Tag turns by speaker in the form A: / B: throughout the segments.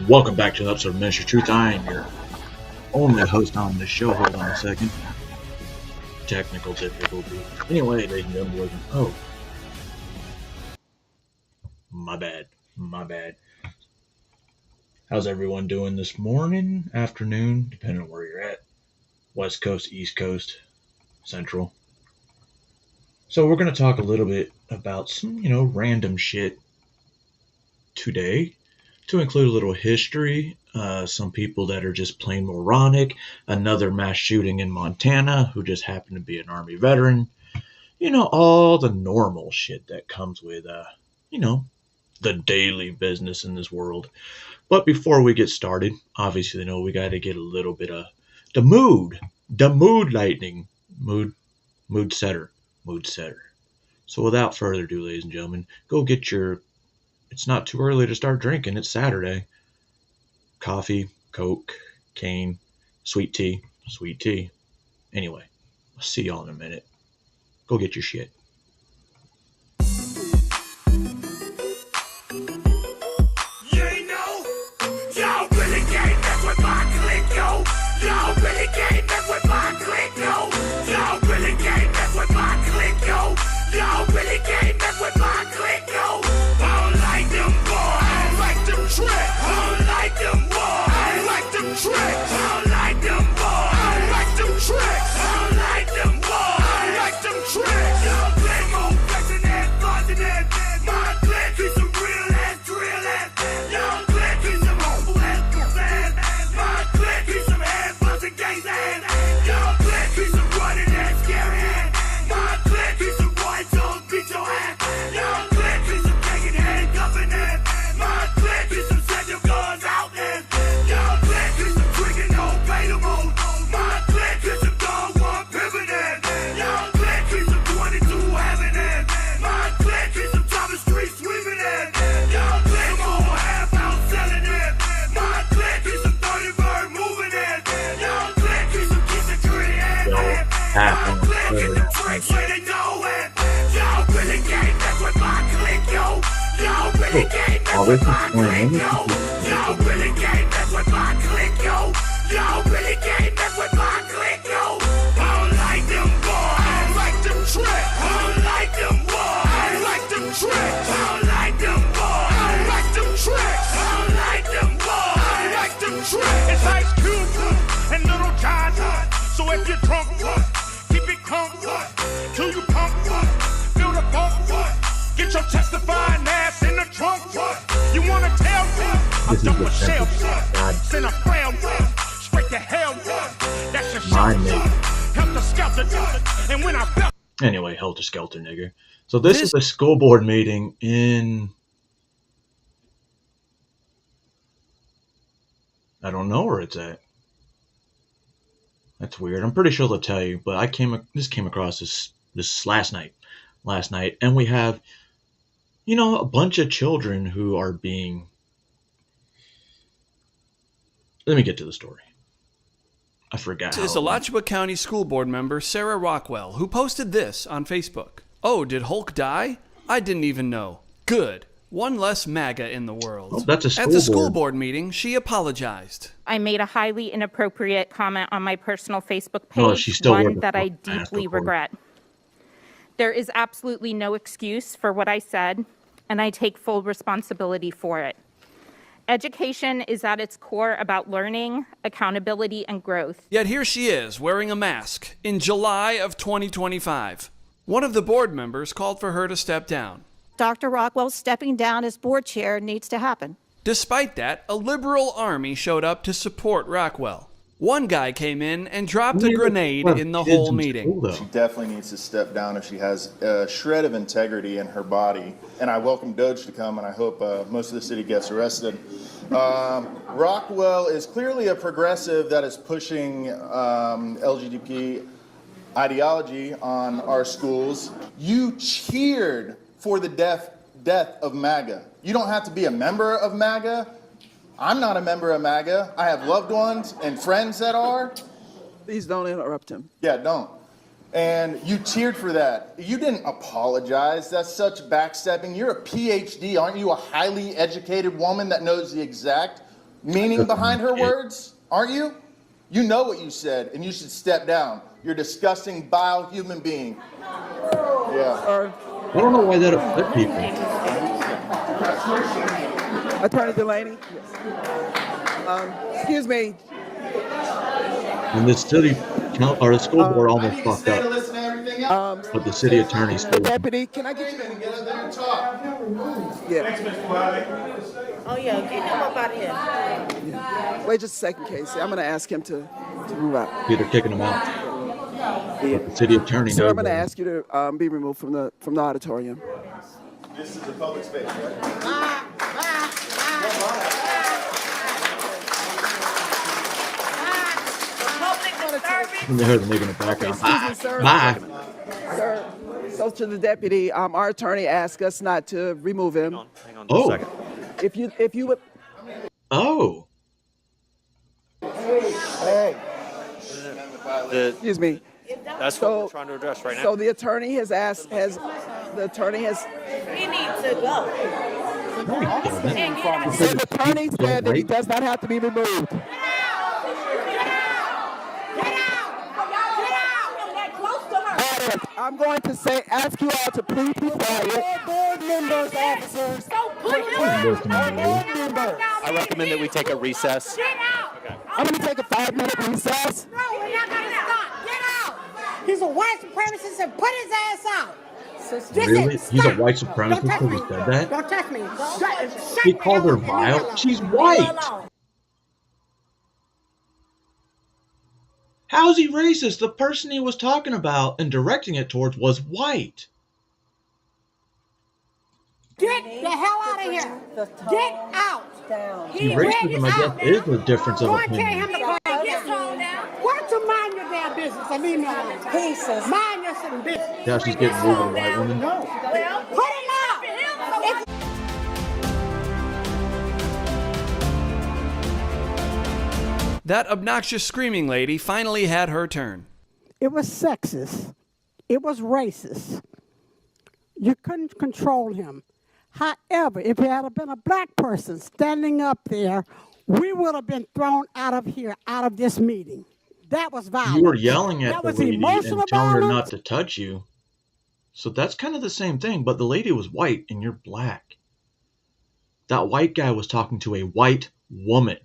A: Welcome back to an episode of Ministry Truth. I am your only host on the show. Hold on a second. Technical difficulty. Anyway, ladies and gentlemen, oh, my bad. How's everyone doing this morning, afternoon, depending on where you're at? West Coast, East Coast, Central. So we're going to talk a little bit about some, random shit today, to include a little history, some people that are just plain moronic, another mass shooting in Montana who just happened to be an Army veteran, all the normal shit that comes with, the daily business in this world. But before we get started, obviously, we got to get a little bit of the mood lightning, mood setter. So without further ado, ladies and gentlemen, go get your, it's not too early to start drinking, it's Saturday, coffee, Coke, cane, sweet tea. Anyway, I'll see y'all in a minute. Go get your shit. Anyway, helter skelter, nigger. So this is a school board meeting in, I don't know where it's at. That's weird. I'm pretty sure they'll tell you, but this came across this last night, and we have, a bunch of children who are being. Let me get to the story. I forgot.
B: This is Alachua County School Board member Sarah Rockwell, who posted this on Facebook. Oh, did Hulk die? I didn't even know. Good. One less MAGA in the world.
A: Oh, that's a school
B: At the school board meeting, she apologized.
C: I made a highly inappropriate comment on my personal Facebook page, one that I deeply regret. There is absolutely no excuse for what I said, and I take full responsibility for it. Education is at its core about learning, accountability, and growth.
B: Yet here she is, wearing a mask, in July of 2025. One of the board members called for her to step down.
D: Dr. Rockwell stepping down as board chair needs to happen.
B: Despite that, a liberal army showed up to support Rockwell. One guy came in and dropped a grenade in the whole meeting.
E: She definitely needs to step down if she has a shred of integrity in her body. And I welcome Doge to come, and I hope most of the city gets arrested. Rockwell is clearly a progressive that is pushing LGBT ideology on our schools. You cheered for the death of MAGA. You don't have to be a member of MAGA. I'm not a member of MAGA. I have loved ones and friends that are.
F: Please don't interrupt him.
E: Yeah, don't. And you cheered for that. You didn't apologize. That's such backstepping. You're a PhD, aren't you? A highly educated woman that knows the exact meaning behind her words, aren't you? You know what you said, and you should step down. You're a disgusting, vile human being. Yeah.
A: I don't know why that upset people.
F: Attorney Delaney. Excuse me.
A: And the city or the school board almost fucked up. But the city attorney still.
F: Deputy, can I get you
E: to get up there and talk?
F: Yeah.
G: Oh, yeah, get him up out of here.
F: Yeah. Wait just a second, Casey. I'm going to ask him to move out.
A: Peter kicking him out.
F: Yeah.
A: But the city attorney
F: Sir,
A: knows
F: I'm going to
A: that.
F: ask you to be removed from the auditorium.
E: This is a public space, right?
A: And they heard the nigga in the background.
F: Excuse me, sir.
A: Bye.
F: Sir, so to the deputy, our attorney asked us not to remove him.
H: Hang on just a second.
F: If you would.
A: Oh.
F: Hey. Excuse me.
H: That's what we're trying to address right now.
F: So the attorney has asked.
G: He needs to go.
F: The attorney said that he does not have to be removed. I'm going to ask you all to please be quiet. Board members, officers.
H: I recommend that we take a recess.
F: I'm going to take a 5-minute recess.
I: No, we're not going to stop. Get out. He's a white supremacist and put his ass out.
A: Really? He's a white supremacist because he said that?
I: Don't touch me.
A: He called her vile? She's white. How's he racist? The person he was talking about and directing it towards was white.
I: Get the hell out of here. Get out.
A: See, racism, I guess, is the difference of
I: Go and tell
A: opinion.
I: him to go and get on now. Why don't you mind your damn business and leave me alone? Pieces. Mind your fucking business.
A: Now she's getting rid of a white woman.
I: No. Well, put it out.
B: That obnoxious screaming lady finally had her turn.
J: It was sexist. It was racist. You couldn't control him. However, if it had been a black person standing up there, we would have been thrown out of here, out of this meeting. That was violence.
A: You were yelling at the lady and
J: emotional
A: telling her
J: violence.
A: not to touch you. So that's kind of the same thing, but the lady was white and you're black. That white guy was talking to a white woman.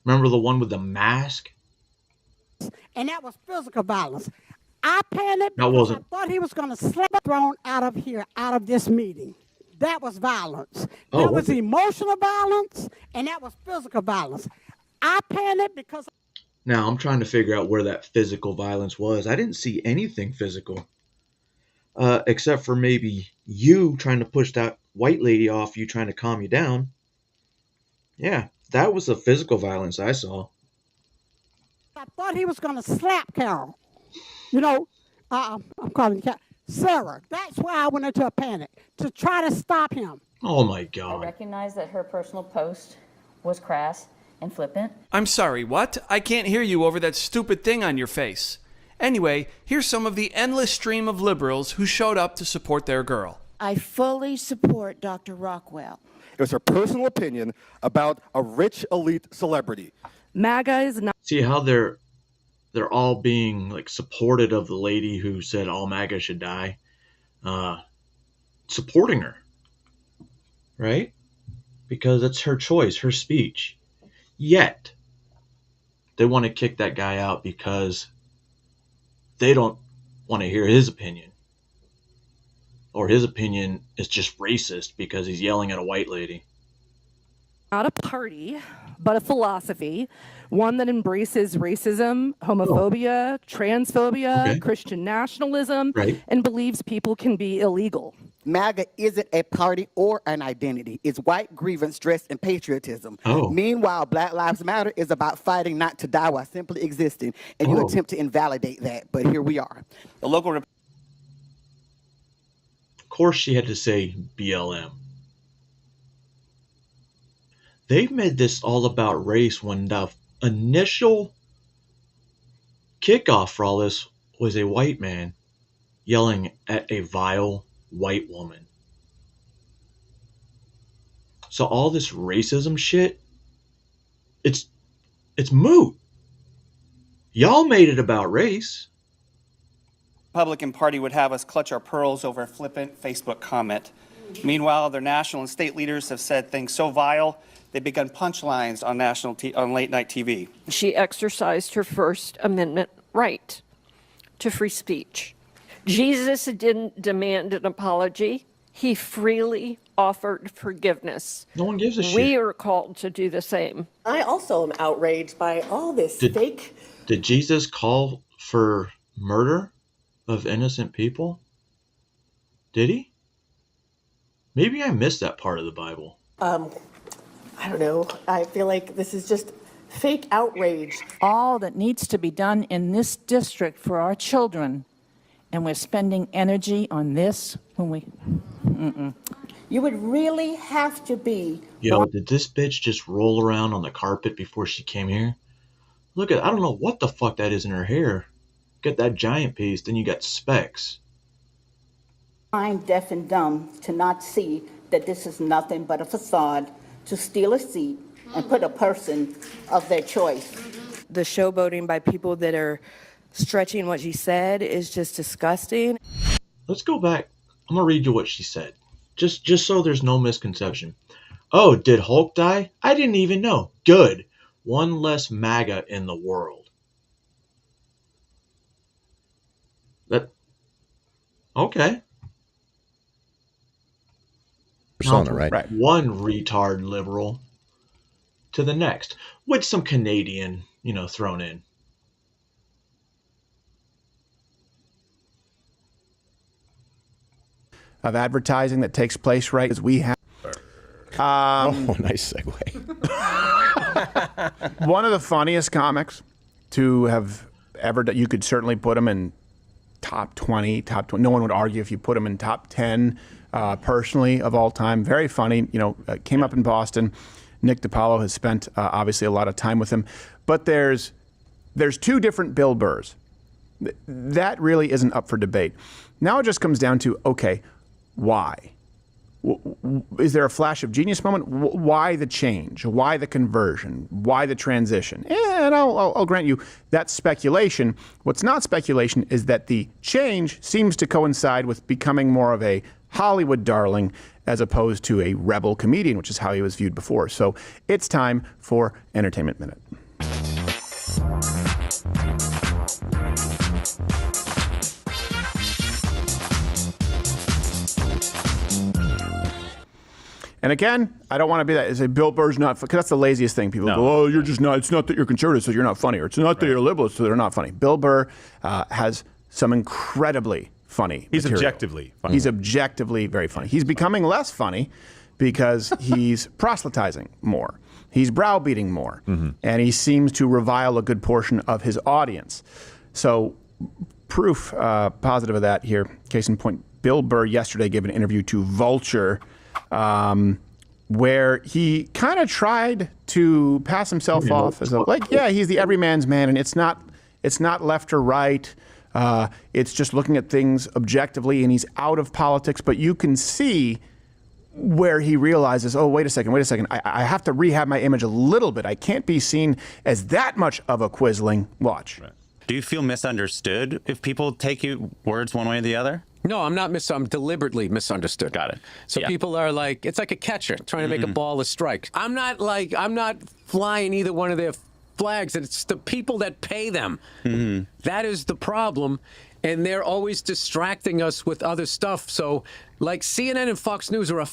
A: Remember the one with the mask?
J: And that was physical violence. I panicked
A: That
J: because
A: wasn't.
J: I thought he was going to slap thrown out of here, out of this meeting. That was violence.
A: Oh,
J: That was
A: was it?
J: emotional violence, and that was physical violence. I panicked because...
A: Now I'm trying to figure out where that physical violence was. I didn't see anything physical. Except for maybe you trying to push that white lady off, you trying to calm you down. Yeah, that was the physical violence I saw.
J: I thought he was going to slap Carol. You know, I'm calling Sarah. That's why I went into a panic, to try to stop him.
A: Oh my
K: I
A: God.
K: recognize that her personal post was crass and flippant.
B: I'm sorry, what? I can't hear you over that stupid thing on your face. Anyway, here's some of the endless stream of liberals who showed up to support their girl.
G: I fully support Dr. Rockwell.
L: It was her personal opinion about a rich elite celebrity.
M: MAGA is not.
A: See how they're all being like supportive of the lady who said all MAGA should die, supporting her, right? Because it's her choice, her speech. Yet they want to kick that guy out because they don't want to hear his opinion, or his opinion is just racist because he's yelling at a white lady.
M: Not a party, but a philosophy, one that embraces racism, homophobia, transphobia, Christian nationalism, and believes people can be illegal.
N: MAGA isn't a party or an identity. It's white grievance dressed in patriotism. Meanwhile, Black Lives Matter is about fighting not to die while simply existing, and you attempt to invalidate that, but here we are.
H: The local...
A: Of course she had to say BLM. They've made this all about race when the initial kickoff for all this was a white man yelling at a vile white woman. So all this racism shit it's moot. Y'all made it about race.
O: Republican Party would have us clutch our pearls over a flippant Facebook comment. Meanwhile, their national and state leaders have said things so vile, they've begun punchlines on late-night TV.
P: She exercised her First Amendment right to free speech. Jesus didn't demand an apology. He freely offered forgiveness.
A: No one gives a shit.
P: We are called to do the same.
Q: I also am outraged by all this fake.
A: Did Jesus call for murder of innocent people? Did he? Maybe I missed that part of the Bible.
Q: I don't know. I feel like this is just fake outrage.
R: All that needs to be done in this district for our children, and we're spending energy on this when we...
Q: You would really have to be...
A: Yo, did this bitch just roll around on the carpet before she came here? Look at, I don't know what the fuck that is in her hair. Get that giant piece, then you got specks.
Q: I'm deaf and dumb to not see that this is nothing but a facade to steal a seat and put a person of their choice.
S: The showboating by people that are stretching what she said is just disgusting.
A: Let's go back. I'm gonna read you what she said. Just so there's no misconception. Oh, did Hulk die? I didn't even know. Good. One less MAGA in the world. Okay.
T: Persona, right?
A: One retard liberal to the next, with some Canadian, thrown in.
U: Of advertising that takes place right as we have.
T: Nice segue.
U: One of the funniest comics to have ever done. You could certainly put him in top 20. No one would argue if you put him in top 10 personally of all time. Very funny. Came up in Boston. Nick DiPaolo has spent obviously a lot of time with him. But there's two different Bill Burrs. That really isn't up for debate. Now it just comes down to, okay, why? Is there a flash of genius moment? Why the change? Why the conversion? Why the transition? And I'll grant you that's speculation. What's not speculation is that the change seems to coincide with becoming more of a Hollywood darling as opposed to a rebel comedian, which is how he was viewed before. So it's time for Entertainment Minute. And again, I don't want to be that. Say Bill Burr's not, because that's the laziest thing. People go, oh, you're just not. It's not that you're conservative, so you're not funny, or it's not that you're liberal, so they're not funny. Bill Burr has some incredibly funny.
T: He's
U: material.
T: objectively funny.
U: He's objectively very funny. He's becoming less funny because he's proselytizing more. He's browbeating more, and he seems to revile a good portion of his audience. So, proof positive of that here. Case in point, Bill Burr yesterday gave an interview to Vulture. Where he kind of tried to pass himself off as he's the everyman's man, and it's not left or right. It's just looking at things objectively, and he's out of politics. But you can see where he realizes, oh, wait a second. I have to rehab my image a little bit. I can't be seen as that much of a quisling. Watch.
V: Right. Do you feel misunderstood if people take your words one way or the other?
W: No, I'm not I'm deliberately misunderstood.
V: Got it.
W: So people are like, it's like a catcher trying to make a ball a strike. I'm not flying either one of their flags. It's the people that pay them. That is the problem. And they're always distracting us with other stuff. So like CNN and Fox News are a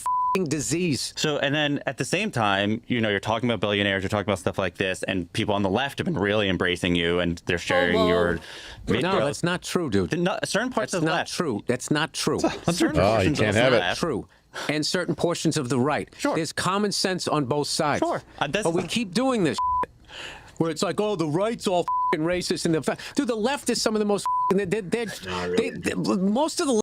W: disease.
V: So, and then at the same time, you're talking about billionaires, you're talking about stuff like this, and people on the left have been really embracing you, and they're sharing your videos.
W: No, that's not true, dude.
V: Certain parts of the left.
W: That's not true.
V: Certain portions
T: you can't
V: of
T: have
V: the
T: it.
V: left.
W: True. And certain portions of the right.
V: Sure.
W: There's common sense on both sides.
V: Sure.
W: But we keep doing this where it's like, oh, the right's all racist, and dude, the left is some of the most most of the